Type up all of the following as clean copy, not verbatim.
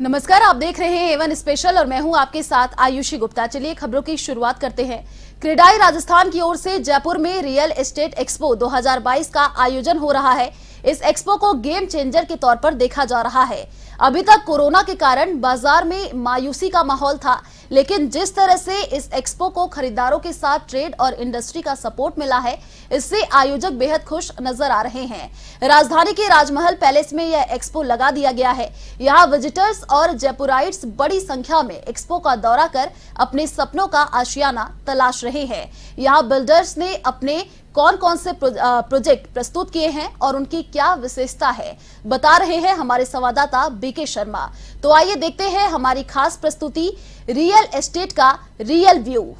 नमस्कार, आप देख रहे हैं एवन स्पेशल और मैं हूं आपके साथ आयुषी गुप्ता। चलिए खबरों की शुरुआत करते हैं। क्रेडाई राजस्थान की ओर से जयपुर में रियल एस्टेट एक्सपो 2022 का आयोजन हो रहा है। इस एक्सपो को गेम चेंजर के तौर पर देखा जा रहा है। अभी तक कोरोना के कारण बाजार में मायूसी का माहौल था, लेकिन जिस तरह से इस एक्सपो को खरीदारों के साथ ट्रेड और इंडस्ट्री का सपोर्ट मिला है, इससे आयोजक बेहद खुश नजर आ रहे हैं। राजधानी के राजमहल पैलेस में यह एक्सपो लगा दिया गया है। यहाँ विजिटर्स और जयपुराइट्स बड़ी संख्या में एक्सपो का दौरा कर अपने सपनों का आशियाना तलाश रहे हैं। यहाँ बिल्डर्स ने अपने कौन से प्रोजेक्ट प्रस्तुत किए हैं और उनकी क्या विशेषता है, बता रहे हैं हमारे संवाददाता बीके शर्मा। तो आइए देखते हैं हमारी खास प्रस्तुति रियल एस्टेट का रियल व्यू।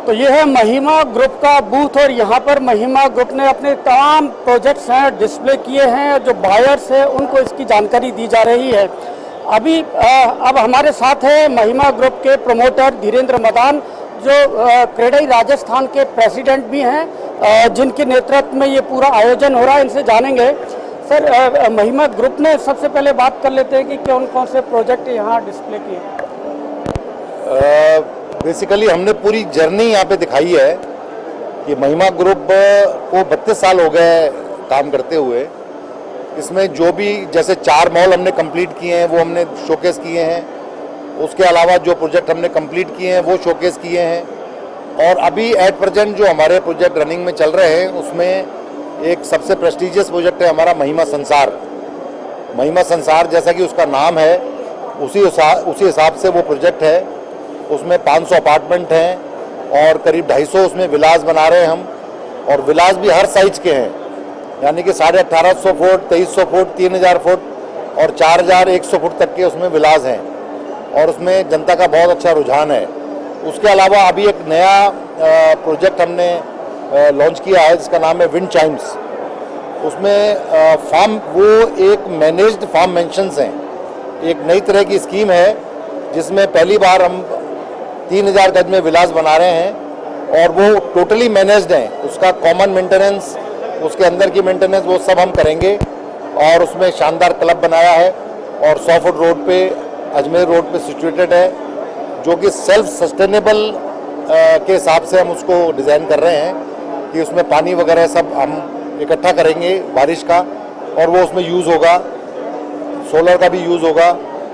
तो ये है महिमा ग्रुप का बूथ और यहाँ पर महिमा ग्रुप ने अपने तमाम प्रोजेक्ट्स हैं डिस्प्ले किए हैं। जो बायर्स हैं उनको इसकी जानकारी दी जा रही है। अब हमारे साथ है महिमा ग्रुप के प्रमोटर धीरेन्द्र मदान, जो क्रेडाई राजस्थान के प्रेसिडेंट भी हैं, जिनके नेतृत्व में ये पूरा आयोजन हो रहा है। इनसे जानेंगे। सर, महिमा ग्रुप ने सबसे पहले बात कर लेते हैं कि कौन कौन से प्रोजेक्ट यहाँ डिस्प्ले किए। बेसिकली हमने पूरी जर्नी यहाँ पे दिखाई है कि महिमा ग्रुप को 32 साल हो गए काम करते हुए। इसमें जो भी जैसे 4 मॉल हमने कंप्लीट किए हैं वो हमने शोकेस किए हैं। उसके अलावा जो प्रोजेक्ट हमने कंप्लीट किए हैं वो शोकेस किए हैं। और अभी एट प्रेजेंट जो हमारे प्रोजेक्ट रनिंग में चल रहे हैं उसमें एक सबसे प्रेस्टिजियस प्रोजेक्ट है हमारा महिमा संसार। महिमा संसार जैसा कि उसका नाम है उसी हिसाब से वो प्रोजेक्ट है। उसमें 500 अपार्टमेंट हैं और करीब 250 उसमें विलास बना रहे हैं हम। और विलास भी हर साइज के हैं, यानी कि 1850 फुट, 2300 फुट, 3000 फुट और 4100 फुट तक के उसमें विलास हैं। और उसमें जनता का बहुत अच्छा रुझान है। उसके अलावा अभी एक नया प्रोजेक्ट हमने लॉन्च किया है जिसका नाम है विंड चाइम्स। उसमें फार्म वो एक मैनेज्ड फार्म मेंशंस हैं। एक नई तरह की स्कीम है जिसमें पहली बार हम 3000 गज में विलास बना रहे हैं और वो टोटली मैनेज्ड हैं। उसका कॉमन मेंटेनेंस, उसके अंदर की मेंटेनेंस वो सब हम करेंगे। और उसमें शानदार क्लब बनाया है और 100 फुट रोड पे, अजमेर रोड पे सिचुएटेड है, जो कि सेल्फ सस्टेनेबल के हिसाब से हम उसको डिज़ाइन कर रहे हैं कि उसमें पानी वगैरह सब हम इकट्ठा करेंगे बारिश का और वो उसमें यूज़ होगा, सोलर का भी यूज़ होगा।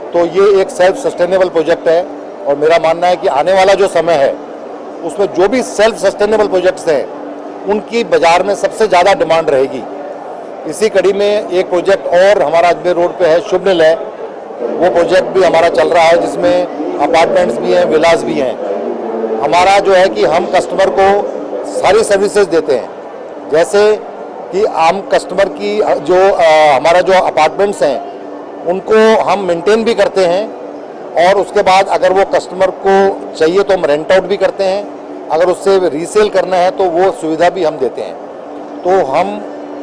तो ये एक सेल्फ सस्टेनेबल प्रोजेक्ट है और मेरा मानना है कि आने वाला जो समय है उसमें जो भी सेल्फ सस्टेनेबल प्रोजेक्ट्स हैं उनकी बाज़ार में सबसे ज़्यादा डिमांड रहेगी। इसी कड़ी में एक प्रोजेक्ट और हमारा अजमेर रोड पे है, शुभनिल है। वो प्रोजेक्ट भी हमारा चल रहा है जिसमें अपार्टमेंट्स भी हैं, विलास भी हैं। हमारा जो है कि हम कस्टमर को सारी सर्विसेज देते हैं, जैसे कि आम कस्टमर की जो हमारा जो अपार्टमेंट्स हैं उनको हम मेंटेन भी करते हैं और उसके बाद अगर वो कस्टमर को चाहिए तो हम रेंट आउट भी करते हैं। अगर उससे रीसेल करना है तो वो सुविधा भी हम देते हैं। तो हम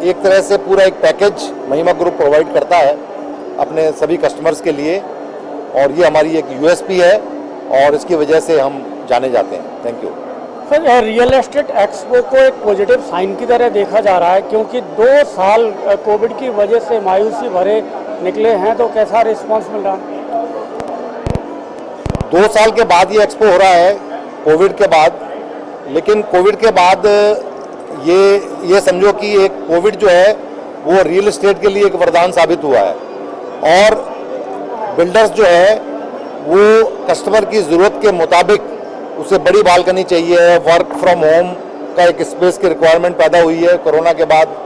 एक तरह से पूरा एक पैकेज महिमा ग्रुप प्रोवाइड करता है अपने सभी कस्टमर्स के लिए और ये हमारी एक यूएसपी है और इसकी वजह से हम जाने जाते हैं। Thank you. Sir, real estate expo को एक पॉजिटिव साइन की तरह देखा जा रहा है, क्योंकि 2 साल कोविड की वजह से मायूसी भरे निकले हैं, तो कैसा रिस्पांस मिल रहा है? 2 साल के बाद ये एक्सपो हो रहा है कोविड के बाद, लेकिन कोविड के बाद ये समझो कि एक कोविड जो है वो रियल एस्टेट के लिए एक वरदान साबित हुआ है। और बिल्डर्स जो है वो कस्टमर की ज़रूरत के मुताबिक उसे बड़ी बालकनी चाहिए, वर्क फ्रॉम होम का एक स्पेस की रिक्वायरमेंट पैदा हुई है कोरोना के बाद,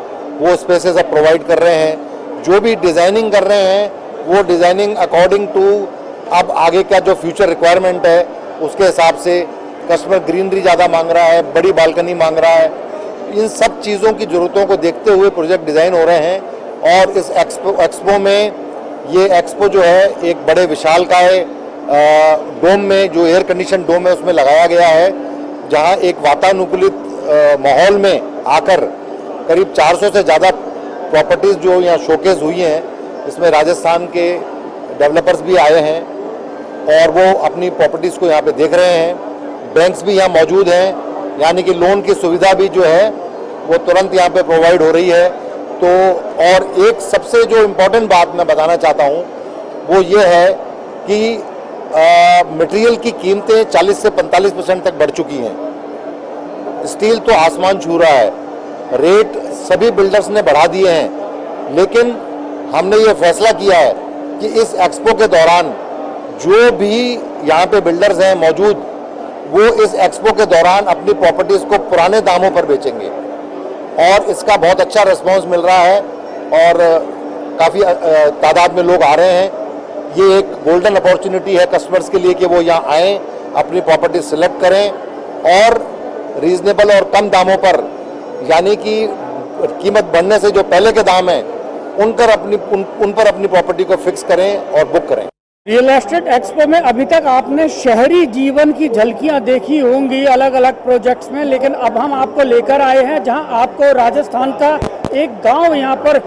वो स्पेसेस अब प्रोवाइड कर रहे हैं। जो भी डिज़ाइनिंग कर रहे हैं वो डिज़ाइनिंग अकॉर्डिंग टू अब आगे का जो फ्यूचर रिक्वायरमेंट है उसके हिसाब से कस्टमर ग्रीनरी ज़्यादा मांग रहा है, बड़ी बालकनी मांग रहा है। इन सब चीज़ों की ज़रूरतों को देखते हुए प्रोजेक्ट डिज़ाइन हो रहे हैं और इस एक्सपो में ये एक्सपो जो है एक बड़े विशालकाय डोम में, जो एयर कंडीशन डोम है उसमें लगाया गया है, जहां एक वातानुकूलित माहौल में आकर करीब 400 से ज़्यादा प्रॉपर्टीज़ जो यहाँ शोकेस हुई हैं, इसमें राजस्थान के डेवलपर्स भी आए हैं और वो अपनी प्रॉपर्टीज़ को यहाँ पे देख रहे हैं। बैंक्स भी यहाँ मौजूद हैं, यानी कि लोन की सुविधा भी जो है वो तुरंत यहाँ पे प्रोवाइड हो रही है। तो और एक सबसे जो इम्पोर्टेंट बात मैं बताना चाहता हूँ वो ये है कि मटेरियल की कीमतें 40 से 45% तक बढ़ चुकी हैं। स्टील तो आसमान छू रहा है, रेट सभी बिल्डर्स ने बढ़ा दिए हैं, लेकिन हमने ये फैसला किया है कि इस एक्सपो के दौरान जो भी यहाँ पे बिल्डर्स हैं मौजूद, वो इस एक्सपो के दौरान अपनी प्रॉपर्टीज़ को पुराने दामों पर बेचेंगे और इसका बहुत अच्छा रिस्पॉन्स मिल रहा है और काफ़ी तादाद में लोग आ रहे हैं। ये एक गोल्डन अपॉर्चुनिटी है कस्टमर्स के लिए कि वो यहाँ आएँ, अपनी प्रॉपर्टी सिलेक्ट करें और रीजनेबल और कम दामों पर, यानी कि कीमत बढ़ने से जो पहले के दाम हैं उन पर अपनी प्रॉपर्टी को फिक्स करें और बुक करें। रियल एस्टेट एक्सपो में अभी तक आपने शहरी जीवन की झलकियां देखी होंगी अलग अलग प्रोजेक्ट्स में, लेकिन अब हम आपको लेकर आए हैं जहां आपको राजस्थान का एक गांव यहां पर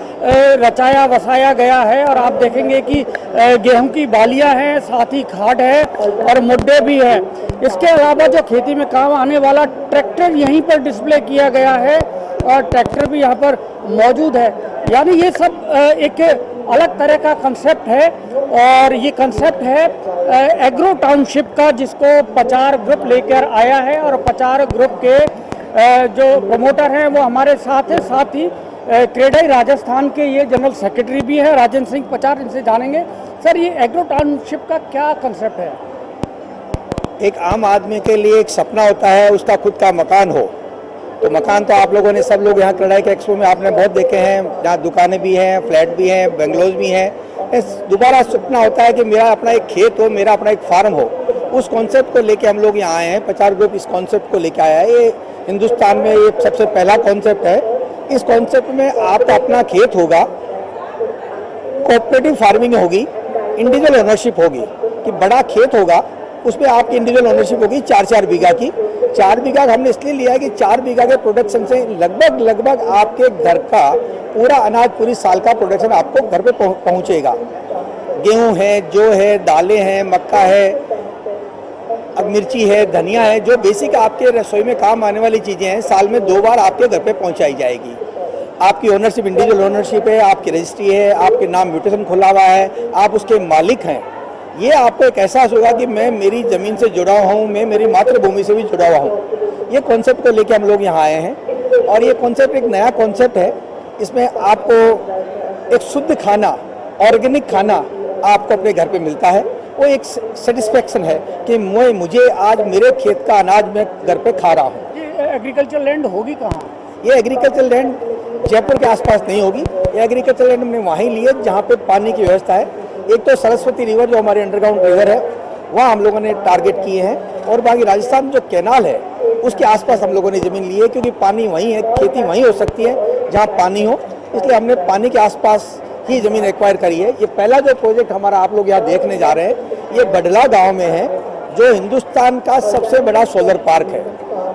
रचाया बसाया गया है और आप देखेंगे कि गेहूं की बालियां हैं, साथ ही खाद है और मुड्डे भी है। इसके अलावा जो खेती में काम आने वाला ट्रैक्टर यहीं पर डिस्प्ले किया गया है और ट्रैक्टर भी यहाँ पर मौजूद है। यानी ये सब एक अलग तरह का कंसेप्ट है और ये कंसेप्ट है एग्रो टाउनशिप का, जिसको पचार ग्रुप लेकर आया है और पचार ग्रुप के जो प्रमोटर हैं वो हमारे साथ है। साथ ही क्रेडाई राजस्थान के ये जनरल सेक्रेटरी भी है राजेंद्र सिंह पचार, इनसे जानेंगे। सर, ये एग्रो टाउनशिप का क्या कंसेप्ट है? एक आम आदमी के लिए एक सपना होता है उसका खुद का मकान हो, तो मकान तो आप लोगों ने, सब लोग यहाँ क्रेडाई के एक्सपो में आपने बहुत देखे हैं, जहाँ दुकानें भी हैं, फ्लैट भी हैं, बंगलोज भी हैं। दोबारा सपना होता है कि मेरा अपना एक खेत हो, मेरा अपना एक फार्म हो। उस कॉन्सेप्ट को लेके हम लोग यहाँ आए हैं। पचार ग्रुप इस कॉन्सेप्ट को लेके आया है। ये हिंदुस्तान में ये सबसे पहला कॉन्सेप्ट है। इस कॉन्सेप्ट में आपका अपना खेत होगा, कोऑपरेटिव फार्मिंग होगी, इंडिविजुअल ओनरशिप होगी, कि बड़ा खेत होगा उसमें आपकी इंडिविजुअल ओनरशिप होगी 4-4 बीघा की। 4 बीघा हमने इसलिए लिया है कि 4 बीघा के प्रोडक्शन से लगभग आपके घर का पूरा अनाज, पूरी साल का प्रोडक्शन आपको घर पे पहुंचेगा। गेहूं है, जो है, दालें हैं, मक्का है, अब मिर्ची है, धनिया है, जो बेसिक आपके रसोई में काम आने वाली चीज़ें हैं, साल में 2 बार आपके घर पे पहुंचाई जाएगी। आपकी ओनरशिप इंडिविजुअल ओनरशिप है, आपकी रजिस्ट्री है, आपके नाम म्यूटेशन खुला हुआ है, आप उसके मालिक हैं। ये आपको एक एहसास होगा कि मैं मेरी ज़मीन से जुड़ा हुआ हूँ, मैं मेरी मातृभूमि से भी जुड़ा हुआ हूँ। ये कॉन्सेप्ट को लेके हम लोग यहाँ आए हैं और ये कॉन्सेप्ट एक नया कॉन्सेप्ट है। इसमें आपको एक शुद्ध खाना, ऑर्गेनिक खाना आपको अपने घर पे मिलता है। वो एक सेटिस्फेक्शन है कि मुझे आज मेरे खेत का अनाज मैं घर पे खा रहा हूँ। ये एग्रीकल्चर लैंड होगी कहाँ? ये एग्रीकल्चर लैंड जयपुर के आसपास नहीं होगी। ये एग्रीकल्चर लैंड हमने वहीं ली है जहाँ पे पानी की व्यवस्था है। एक तो सरस्वती रिवर जो हमारी अंडरग्राउंड रिवर है, वहाँ हम लोगों ने टारगेट किए हैं और बाकी राजस्थान जो कैनाल है उसके आसपास हम लोगों ने ज़मीन ली है, क्योंकि पानी वहीं है, खेती वहीं हो सकती है जहाँ पानी हो, इसलिए हमने पानी के आसपास ही ज़मीन एक्वायर करी है। ये पहला जो प्रोजेक्ट हमारा आप लोग यहाँ देखने जा रहे हैं, ये बडला गाँव में है, जो हिंदुस्तान का सबसे बड़ा सोलर पार्क है।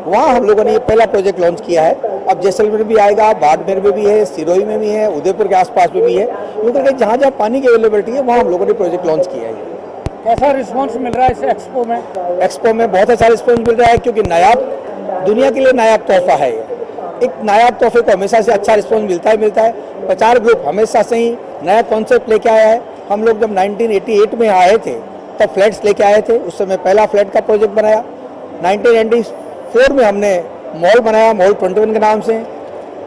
वहाँ हम लोगों ने ये पहला प्रोजेक्ट लॉन्च किया है। अब जैसलमेर भी आएगा, बाड़मेर में भी है, सिरोही में भी है, उदयपुर के आसपास में भी है, क्योंकि जहाँ जहाँ पानी की अवेलेबिलिटी है वहाँ हम लोगों ने प्रोजेक्ट लॉन्च किया है। कैसा रिस्पॉन्स मिल रहा है इस एक्सपो में? एक्सपो में बहुत अच्छा रिस्पॉन्स मिल रहा है, क्योंकि नायाब, दुनिया के लिए नायाब तोहफा है। एक नायाब तोहफे को हमेशा से अच्छा रिस्पॉन्स मिलता है। पचार ग्रुप हमेशा से ही नया कॉन्सेप्ट लेके आया है। हम लोग जब 1988 में आए थे तब फ्लैट्स लेके आए थे, उस समय पहला फ्लैट का प्रोजेक्ट बनाया। 1994 में हमने मॉल बनाया, मॉल 21 के नाम से।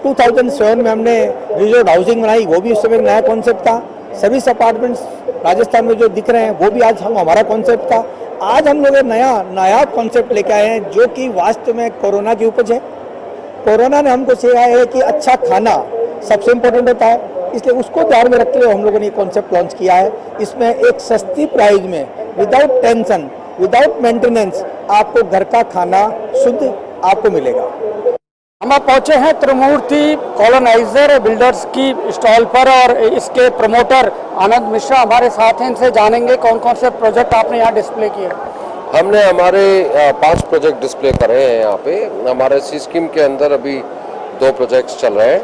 2007 में हमने रिजॉर्ट हाउसिंग बनाई, वो भी उस समय नया कॉन्सेप्ट था। सर्विस अपार्टमेंट्स राजस्थान में जो दिख रहे हैं वो भी आज हमारा कॉन्सेप्ट था। आज हम लोग नया नायाब कॉन्सेप्ट लेके आए हैं, जो कि वास्तव में कोरोना की उपज है। कोरोना ने हमको सिखाया है कि अच्छा खाना सबसे इम्पोर्टेंट होता है, इसलिए उसको ध्यान में रखते हुए हम लोगों ने कॉन्सेप्ट लॉन्च किया है। इसमें एक सस्ती प्राइस में, विदाउट टेंशन, विदाउट मेंटेनेंस, आपको घर का खाना शुद्ध आपको मिलेगा। हम आप पहुंचे हैं त्रिमूर्ति कॉलोनाइजर बिल्डर्स की स्टॉल पर और इसके प्रमोटर आनंद मिश्रा हमारे साथ हैं। इनसे जानेंगे कौन कौन से प्रोजेक्ट आपने यहाँ डिस्प्ले किए। हमने हमारे 5 प्रोजेक्ट डिस्प्ले करे हैं यहाँ पे। हमारे सी स्कीम के अंदर अभी 2 प्रोजेक्ट्स चल रहे हैं,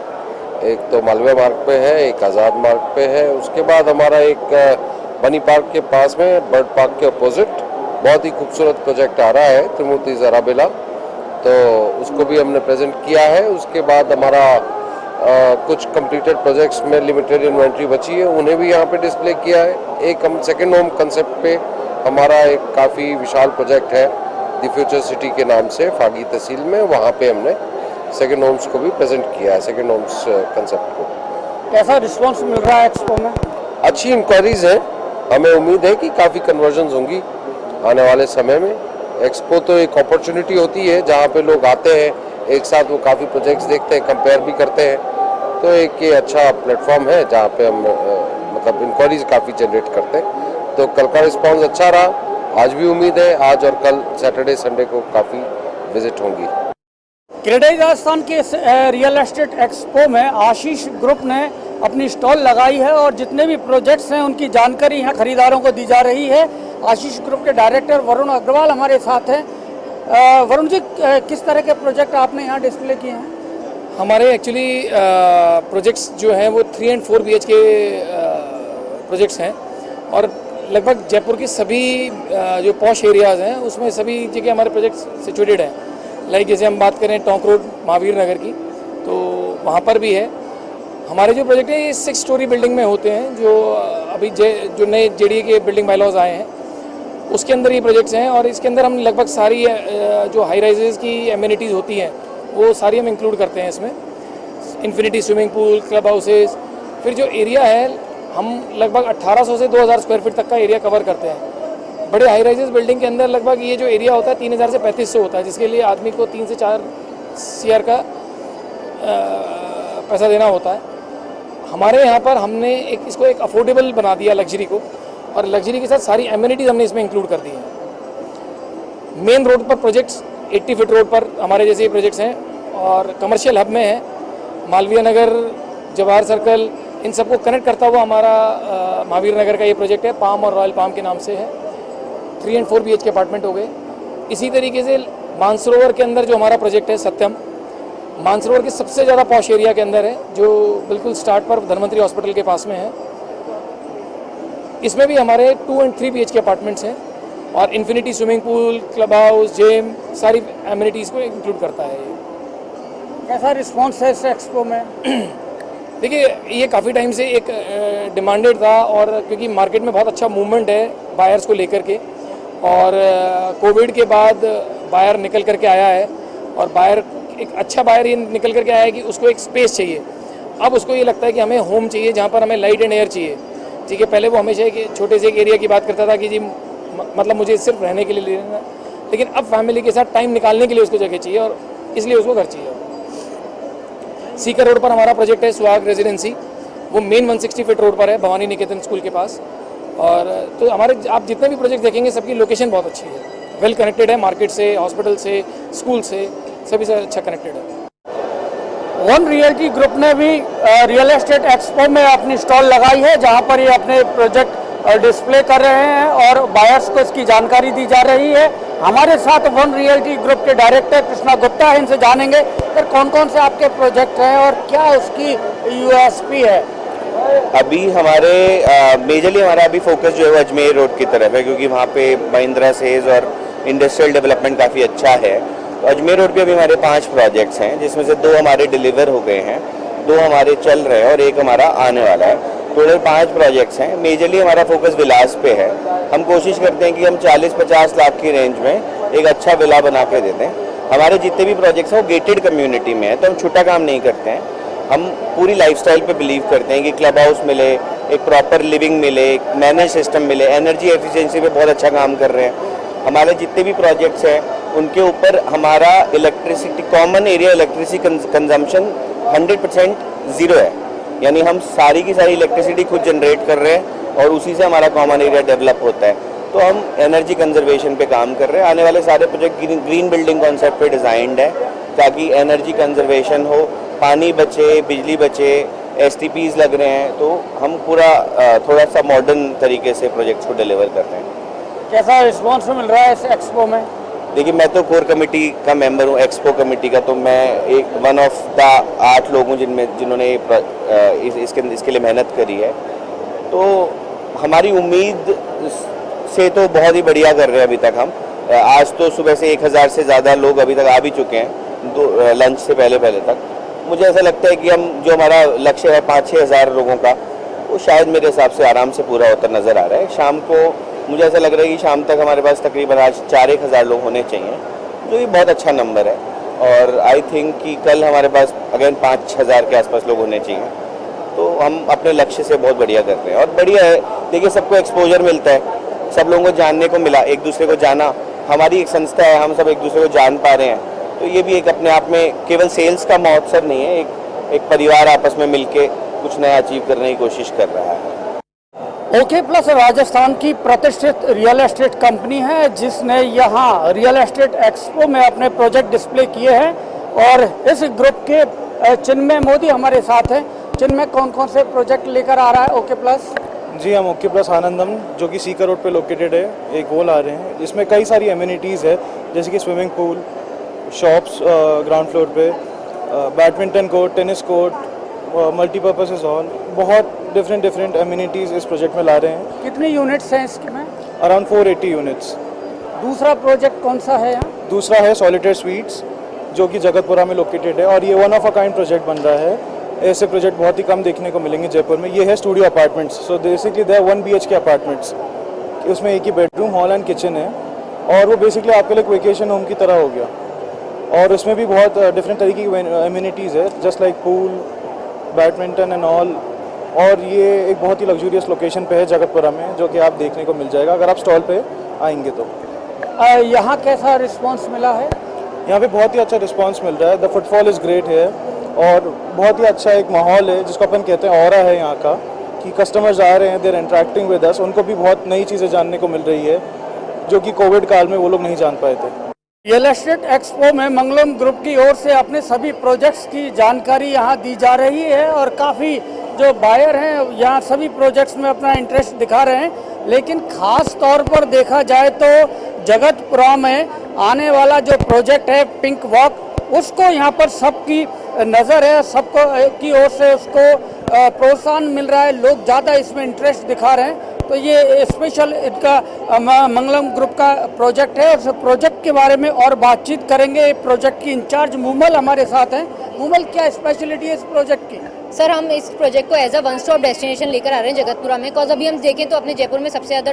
एक तो मालवीय मार्ग पे है, एक आज़ाद मार्ग पे है। उसके बाद हमारा एक बनी पार्क के पास में बर्ड पार्क के अपोजिट बहुत ही खूबसूरत प्रोजेक्ट आ रहा है त्रिमूर्ति ज़राबिला, तो उसको भी हमने प्रेजेंट किया है। उसके बाद हमारा कुछ कंप्लीटेड प्रोजेक्ट्स में लिमिटेड इन्वेंट्री बची है, उन्हें भी यहाँ पे डिस्प्ले किया है। एक हम सेकेंड होम कंसेप्ट पे हमारा एक काफ़ी विशाल प्रोजेक्ट है द फ्यूचर सिटी के नाम से फागी तहसील में, वहाँ पे हमने सेकेंड होम्स को भी प्रेजेंट किया है, सेकेंड होम्स कंसेप्ट को। कैसा रिस्पॉन्स मिल रहा है एक्सपो में? अच्छी इंक्वायरीज है, हमें उम्मीद है कि काफ़ी कन्वर्जन्स होंगी आने वाले समय में। एक्सपो तो एक अपॉर्चुनिटी होती है जहाँ पे लोग आते हैं, एक साथ वो काफ़ी प्रोजेक्ट्स देखते हैं, कंपेयर भी करते हैं, तो एक ये अच्छा प्लेटफॉर्म है जहाँ पे हम मतलब इंक्वायरीज काफ़ी जनरेट करते हैं। तो कल का रिस्पॉन्स अच्छा रहा, आज भी उम्मीद है आज और कल सैटरडे संडे को काफ़ी विजिट होंगी। क्रेडाई राजस्थान के इस रियल एस्टेट एक्सपो में आशीष ग्रुप ने अपनी स्टॉल लगाई है और जितने भी प्रोजेक्ट्स हैं उनकी जानकारी यहाँ खरीदारों को दी जा रही है। आशीष ग्रुप के डायरेक्टर वरुण अग्रवाल हमारे साथ हैं। वरुण जी, किस तरह के प्रोजेक्ट आपने यहाँ डिस्प्ले किए हैं? हमारे एक्चुअली प्रोजेक्ट्स जो हैं वो 3 और 4 BHK प्रोजेक्ट्स हैं और लगभग जयपुर की सभी जो पॉश एरियाज़ हैं उसमें सभी जगह हमारे प्रोजेक्ट्स सिचुएटेड हैं। लाइक जैसे हम बात करें टोंक रोड महावीर नगर की, तो वहाँ पर भी है। हमारे जो प्रोजेक्ट हैं ये 6 स्टोरी बिल्डिंग में होते हैं, जो अभी जो नए JDA के बिल्डिंग बायलॉज आए हैं उसके अंदर ये प्रोजेक्ट्स हैं। और इसके अंदर हम लगभग सारी जो हाई राइजेज़ की एमिनिटीज़ होती हैं वो सारी हम इंक्लूड करते हैं इसमें। Infinity swimming pool, club houses, फिर जो एरिया है हम लगभग 1800 से 2000 स्क्वायर फीट तक का एरिया कवर करते हैं। बड़े हाई राइजेस बिल्डिंग के अंदर लगभग ये जो एरिया होता है 3000 से 3500 होता है, जिसके लिए आदमी को 3 से 4 CR का पैसा देना होता है। हमारे यहाँ पर हमने इसको एक अफोर्डेबल बना दिया लग्जरी को, और लग्जरी के साथ सारी एमिनिटीज़ हमने इसमें इंक्लूड कर दी हैं। मेन रोड पर प्रोजेक्ट्स 80 फीट रोड पर हमारे जैसे प्रोजेक्ट्स हैं, और कमर्शियल हब में है मालवीय नगर, जवाहर सर्कल, इन सबको कनेक्ट करता हुआ हमारा महावीर नगर का ये प्रोजेक्ट है, पाम और रॉयल पाम के नाम से है। 3 और 4 BHK अपार्टमेंट हो गए। इसी तरीके से मानसरोवर के अंदर जो हमारा प्रोजेक्ट है सत्यम, मानसरोवर के सबसे ज़्यादा पॉश एरिया के अंदर है, जो बिल्कुल स्टार्ट पर धन्वंतरी हॉस्पिटल के पास में है। इसमें भी हमारे 2 और 3 BHK अपार्टमेंट्स हैं, और infinity swimming pool, club house, gym, सारी एमिनिटीज़ को इंक्लूड करता है। कैसा रिस्पॉन्स है इस एक्सपो में? देखिए, ये काफ़ी टाइम से एक डिमांडेड था, और क्योंकि मार्केट में बहुत अच्छा मूवमेंट है बायर्स को लेकर के, और कोविड के बाद बायर निकल करके आया है, और बायर एक अच्छा बायर ये निकल करके आया है कि उसको एक स्पेस चाहिए। अब उसको ये लगता है कि हमें होम चाहिए जहाँ पर हमें लाइट एंड एयर चाहिए। ठीक है, पहले वो हमेशा एक छोटे से एक एरिया की बात करता था कि जी मतलब मुझे सिर्फ रहने के लिए लेना, लेकिन अब फैमिली के साथ टाइम निकालने के लिए उसको जगह चाहिए, और इसलिए उसको घर चाहिए। सीकर रोड पर हमारा प्रोजेक्ट है सुहाग रेजिडेंसी, वो मेन 160 फीट रोड पर है, भवानी निकेतन स्कूल के पास। और तो हमारे आप जितने भी प्रोजेक्ट देखेंगे सबकी लोकेशन बहुत अच्छी है, वेल कनेक्टेड है, मार्केट से, हॉस्पिटल से, स्कूल से, सभी से अच्छा कनेक्टेड है। वन रियल्टी ग्रुप ने भी रियल एस्टेट एक्सपो में अपनी स्टॉल लगाई है, जहां पर ये अपने प्रोजेक्ट डिस्प्ले कर रहे हैं और बायर्स को इसकी जानकारी दी जा रही है। हमारे साथ वन रियल्टी ग्रुप के डायरेक्टर कृष्णा गुप्ता है, इनसे जानेंगे फिर कौन कौन से आपके प्रोजेक्ट हैं और क्या उसकी USP है। अभी हमारे मेजरली हमारा अभी फोकस जो है वो अजमेर रोड की तरफ है, क्योंकि वहाँ पे महिंद्रा सेज और इंडस्ट्रियल डेवलपमेंट काफ़ी अच्छा है। तो अजमेर रोड पे अभी हमारे 5 प्रोजेक्ट्स हैं, जिसमें से 2 हमारे डिलीवर हो गए हैं, 2 हमारे चल रहे हैं और 1 हमारा आने वाला है। टोटल 5 प्रोजेक्ट्स हैं। मेजरली हमारा फोकस विलास पे है। हम कोशिश करते हैं कि हम 40-50 लाख की रेंज में एक अच्छा विला बना के देते हैं। हमारे जितने भी प्रोजेक्ट्स हैं वो गेटेड कम्युनिटी में है, तो हम छोटा काम नहीं करते हैं। हम पूरी लाइफस्टाइल पे बिलीव करते हैं कि क्लब हाउस मिले, एक प्रॉपर लिविंग मिले, एक मैनेज सिस्टम मिले, एनर्जी एफिशिएंसी पे बहुत अच्छा काम कर रहे हैं। हमारे जितने भी प्रोजेक्ट्स हैं उनके ऊपर हमारा electricity common area electricity consumption 100% zero है, यानी हम सारी की सारी इलेक्ट्रिसिटी खुद जनरेट कर रहे हैं और उसी से हमारा कॉमन एरिया डेवलप होता है। तो हम एनर्जी कंजर्वेशन पे काम कर रहे हैं। आने वाले सारे प्रोजेक्ट ग्रीन बिल्डिंग कॉन्सेप्ट पे डिज़ाइंड है। ताकि एनर्जी कंजर्वेशन हो, पानी बचे, बिजली बचे, STPs लग रहे हैं, तो हम पूरा थोड़ा सा मॉडर्न तरीके से प्रोजेक्ट्स को डिलीवर कर रहे हैं। कैसा रिस्पॉन्स मिल रहा है इस एक्सपो में? देखिए, मैं तो कोर कमेटी का मेंबर हूँ, एक्सपो कमेटी का, तो मैं एक वन ऑफ द 8 लोग हूँ जिन्होंने इसके लिए मेहनत करी है। तो हमारी उम्मीद से तो बहुत ही बढ़िया कर रहे हैं अभी तक हम। आज तो सुबह से 1000 से ज़्यादा लोग अभी तक आ भी चुके हैं, तो लंच से पहले तक। मुझे ऐसा लगता है कि हम जो हमारा लक्ष्य है 5-6 हज़ार लोगों का, वो शायद मेरे हिसाब से आराम से पूरा होता नज़र आ रहा है। शाम को मुझे ऐसा लग रहा है कि शाम तक हमारे पास तकरीबन आज 4-1 हज़ार लोग होने चाहिए, जो ये बहुत अच्छा नंबर है। और आई थिंक कि कल हमारे पास अगेन 5-6 हज़ार के आसपास लोग होने चाहिए। तो हम अपने लक्ष्य से बहुत बढ़िया कर रहे हैं और बढ़िया है। देखिए, सबको एक्सपोजर मिलता है, सब लोगों को जानने को मिला, एक दूसरे को जाना। हमारी एक संस्था है, हम सब एक दूसरे को जान पा रहे हैं, तो ये भी एक अपने आप में केवल सेल्स का महोत्सव नहीं है, एक परिवार आपस में मिलके कुछ नया अचीव करने की कोशिश कर रहा है। ओके प्लस राजस्थान की प्रतिष्ठित रियल एस्टेट कंपनी है, जिसने यहाँ रियल एस्टेट एक्सपो में अपने प्रोजेक्ट डिस्प्ले किए हैं। और इस ग्रुप के चिन्मय मोदी हमारे साथ हैं। चिन्मय, कौन कौन से प्रोजेक्ट लेकर आ रहा है ओके प्लस? जी, हम ओके प्लस आनंदम, जो कि सीकर रोड पे लोकेटेड है, एक वो ला रहे हैं। इसमें कई सारी एमिनिटीज़ है, जैसे कि swimming pool, shops ground floor पे, badminton court, tennis court, multipurpose hall, बहुत डिफरेंट एमिनिटीज़ इस प्रोजेक्ट में ला रहे हैं। कितने यूनिट्स हैं इसमें? Around 480 units. दूसरा प्रोजेक्ट कौन सा है यहाँ? दूसरा है सॉलिटेयर स्वीट्स, जो कि जगतपुरा में लोकेटेड है, और ये one of a kind project बन रहा है। ऐसे प्रोजेक्ट बहुत ही कम देखने को मिलेंगे जयपुर में। ये है studio apartments. So basically they are 1 BHK apartments, उसमें एक ही बेडरूम, हॉल एंड किचन है, और वो बेसिकली आपके लिए वेकेशन होम की तरह हो गया। और उसमें भी बहुत डिफरेंट तरीके की एमिनिटीज़ है, just like pool, badminton and all. और ये एक बहुत ही लग्जूरियस लोकेशन पे है जगतपुरा में, जो कि आप देखने को मिल जाएगा अगर आप स्टॉल पे आएंगे तो। यहाँ कैसा रिस्पांस मिला है? यहाँ पे बहुत ही अच्छा रिस्पांस मिल रहा है। द फुटफॉल इज़ ग्रेट है, और बहुत ही अच्छा एक माहौल है, जिसको अपन कहते हैं ऑरा है यहाँ का, कि कस्टमर्स आ रहे हैं, देर इंटरेक्टिंग विद अस। उनको भी बहुत नई चीज़ें जानने को मिल रही है, जो कि कोविड काल में वो लोग नहीं जान पाए थे। रियल एस्टेट एक्सपो में मंगलम ग्रुप की ओर से अपने सभी प्रोजेक्ट्स की जानकारी यहाँ दी जा रही है, और काफ़ी जो बायर हैं यहाँ सभी प्रोजेक्ट्स में अपना इंटरेस्ट दिखा रहे हैं। लेकिन ख़ास तौर पर देखा जाए तो जगतपुरा में आने वाला जो प्रोजेक्ट है पिंक वॉक, उसको यहाँ पर सबकी नज़र है, सबको की ओर से उसको प्रोत्साहन मिल रहा है, लोग ज़्यादा इसमें इंटरेस्ट दिखा रहे हैं। तो ये स्पेशल इनका मंगलम ग्रुप का प्रोजेक्ट है, और उस प्रोजेक्ट के बारे में और बातचीत करेंगे। प्रोजेक्ट की इंचार्ज मूमल हमारे साथ हैं। मूमल, क्या स्पेशलिटी है इस प्रोजेक्ट की? सर, हम इस प्रोजेक्ट को as a one stop destination लेकर आ रहे हैं जगतपुरा में। बिकॉज अभी हम देखें तो अपने जयपुर में सबसे ज़्यादा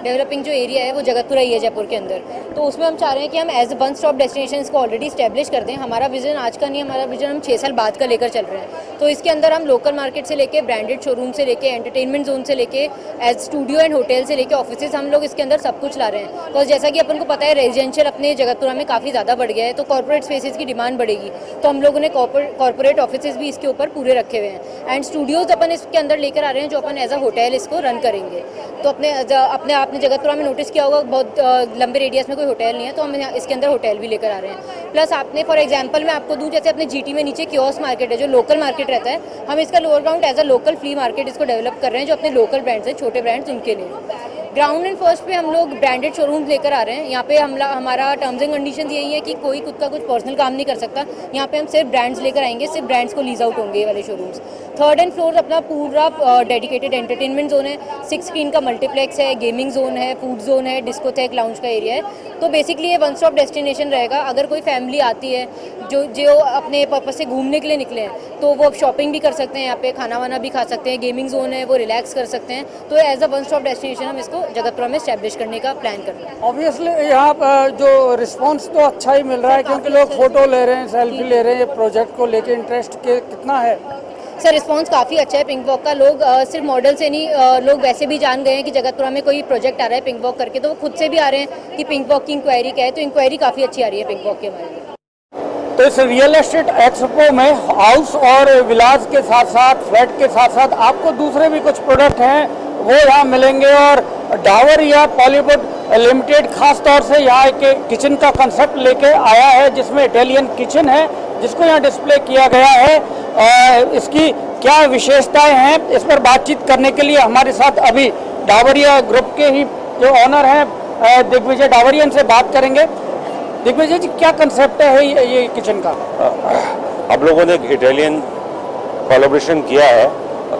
डेवलपिंग जो एरिया है वो जगतपुरा ही है जयपुर के अंदर। तो उसमें हम चाह रहे हैं कि हम as a one stop destination को ऑलरेडी स्टैब्लिश कर दें। हमारा विजन आज का नहीं, हमारा विजन हम 6 साल बाद का लेकर चल रहे हैं। तो इसके अंदर हम लोकल मार्केट से लेके, ब्रांडेड शोरूम से लेके, एंटरटेनमेंट जोन से लेके, एज स्टूडियो एंड होटल से लेके ऑफिसेज, हम लोग इसके अंदर सब कुछ ला रहे हैं। बिकॉज जैसा कि अपन को पता है रेजिडेंशियल अपने जगतपुरा में काफ़ी ज़्यादा बढ़ गया है, तो कॉर्पोरेट स्पेसेस की डिमांड बढ़ेगी। तो हम लोगों ने कॉर्पोरेट ऑफिसेज भी इसके ऊपर पूरे रखे हुए हैं, एंड स्टूडियोज अपन इसके अंदर लेकर आ रहे हैं, जो अपन एज अ होटल इसको रन करेंगे। तो अपने आपने जगतपुरा में नोटिस किया होगा, बहुत लंबे रेडियस में कोई होटल नहीं है, तो हम इसके अंदर होटल भी लेकर आ रहे हैं। प्लस आपने फॉर एग्जांपल मैं आपको दूं, जैसे अपने GT में नीचे कियोस्क मार्केट है, जो लोकल मार्केट रहता है, हम इसका lower ground as a local flea market इसको डेवलप कर रहे हैं, जो अपने लोकल ब्रांड्स हैं, छोटे ब्रांड्स, उनके लिए। ग्राउंड एंड फर्स्ट पे हम लोग ब्रांडेड शोरूम लेकर आ रहे हैं। यहाँ पे हमारा टर्म्स एंड कंडीशन यही है कि कोई खुद का कुछ पर्सनल काम नहीं कर सकता। यहाँ पे हम सिर्फ ब्रांड्स लेकर आएंगे, सिर्फ ब्रांड्स को लीज आउट होंगे ये वाले शोरूम्स। 3rd एंड 4th अपना पूरा डेडिकेटेड एंटरटेनमेंट जोन है, 6 स्क्रीन का मल्टीप्लेक्स है, गेमिंग जोन है, फूड जोन है, डिस्कोथेक लाउंज का एरिया है। तो बेसिकली ये वन स्टॉप डेस्टिनेशन रहेगा। अगर कोई फैमिली आती है जो अपने पर्पस से घूमने के लिए निकले हैं, तो वो शॉपिंग भी कर सकते हैं, यहाँ पे खाना वाना भी खा सकते हैं, गेमिंग जोन है, वो रिलैक्स कर सकते हैं। तो as a one stop destination हम इसको जगतपुरा में एस्टैब्लिश करने का प्लान कर रहे हैं। ऑब्वियसली यहाँ पर जो रिस्पांस तो अच्छा ही मिल रहा है, क्योंकि लोग फोटो ले रहे हैं, सेल्फी ले रहे हैं। ये प्रोजेक्ट को लेके इंटरेस्ट कितना है? सर, रिस्पांस काफ़ी अच्छा है पिंक वॉक का। लोग सिर्फ मॉडल से नहीं, लोग वैसे भी जान गए हैं कि जगतपुरा में कोई प्रोजेक्ट आ रहा है पिंक वॉक करके, तो वो खुद से भी आ रहे हैं कि पिंक वॉक की इंक्वायरी क्या है। तो इंक्वायरी काफ़ी अच्छी आ रही है पिंक वॉक के बारे में। तो इस रियल एस्टेट एक्सपो में हाउस और विलास के साथ साथ, फ्लैट के साथ साथ आपको दूसरे भी कुछ प्रोडक्ट हैं वो यहाँ मिलेंगे। और डावर या पॉलीवुड लिमिटेड खास तौर से यहाँ एक किचन का कंसेप्ट लेके आया है, जिसमें इटालियन किचन है, जिसको यहाँ डिस्प्ले किया गया है। इसकी क्या विशेषताएं हैं, इस पर बातचीत करने के लिए हमारे साथ अभी डावरिया ग्रुप के ही जो ऑनर हैं दिग्विजय डावरियन से बात करेंगे। दिग्विजय जी, क्या कंसेप्ट है ये किचन का? हम लोगों ने एक इटालियन कोलैबोरेशन किया है,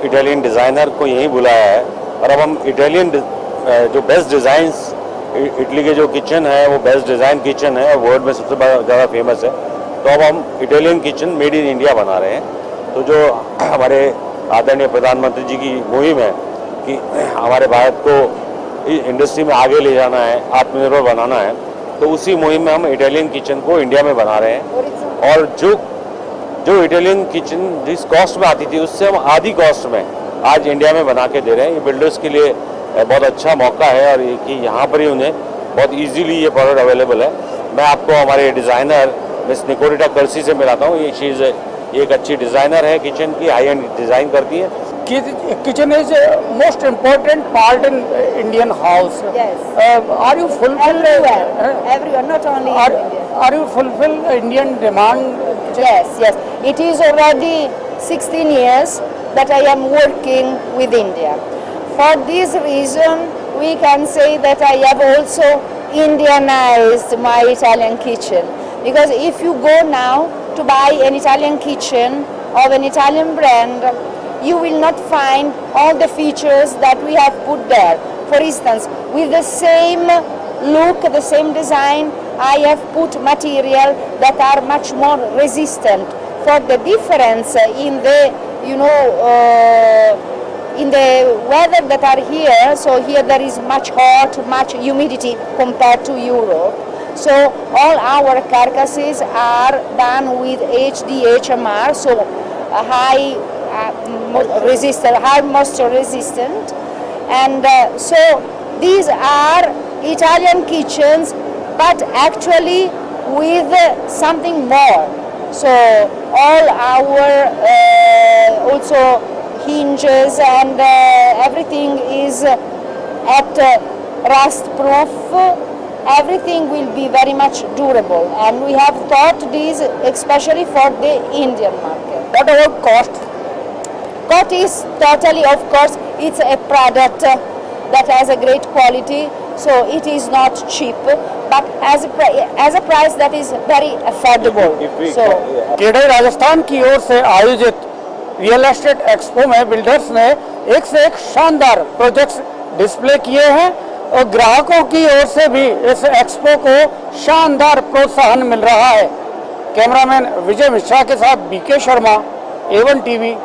इटालियन डिज़ाइनर को यहीं बुलाया है, और अब हम इटालियन जो बेस्ट डिज़ाइंस इटली के जो किचन है वो बेस्ट डिज़ाइन किचन है और वर्ल्ड में सबसे ज़्यादा फेमस है। तो अब हम Italian kitchen made in India बना रहे हैं। तो जो हमारे आदरणीय प्रधानमंत्री जी की मुहिम है कि हमारे भारत को इंडस्ट्री में आगे ले जाना है, आत्मनिर्भर बनाना है, तो उसी मुहिम में हम इटालियन किचन को इंडिया में बना रहे हैं। और जो इटालियन किचन जिस कॉस्ट में आती थी उससे हम आधी कॉस्ट में आज इंडिया में बना के दे रहे हैं। ये बिल्डर्स के लिए बहुत अच्छा मौका है और कि यहाँ पर ही उन्हें बहुत इजीली ये प्रोडक्ट अवेलेबल है। मैं आपको हमारे डिज़ाइनर मिस निकोलिटा कर्सी से मिलाता हूँ। ये चीज़ एक अच्छी डिज़ाइनर है किचन की, हाई एंड डिज़ाइन करती है। Kitchen is a most important part in Indian house. Yes. Are you fulfill? Everywhere, not only in India. Are you fulfill Indian demand? Yes. It is already 16 years that I am working with India. For this reason, we can say that I have also Indianized my Italian kitchen. Because if you go now to buy an Italian kitchen of an Italian brand, you will not find all the features that we have put there. For instance, with the same look, the same design, I have put material that are much more resistant. For the difference in the, in the weather that are here, so here there is much hot, much humidity compared to Europe. So all our carcasses are done with HDHMR, so high moisture resistant, and so these are Italian kitchens, but actually with something more. So all our also hinges and everything is at rust proof. Everything will be very much durable, and we have thought this especially for the Indian market. What about cost? Cost is totally, of course, it's a product that has a great quality, so it is not cheap, but as a price that is very affordable. So CREDAI Rajasthan की ओर से आयोजित real estate expo में builders ने एक से एक शानदार projects display किए हैं और ग्राहकों की ओर से भी इस एक्सपो को शानदार प्रोत्साहन मिल रहा है। कैमरामैन विजय मिश्रा के साथ बीके शर्मा, A1 TV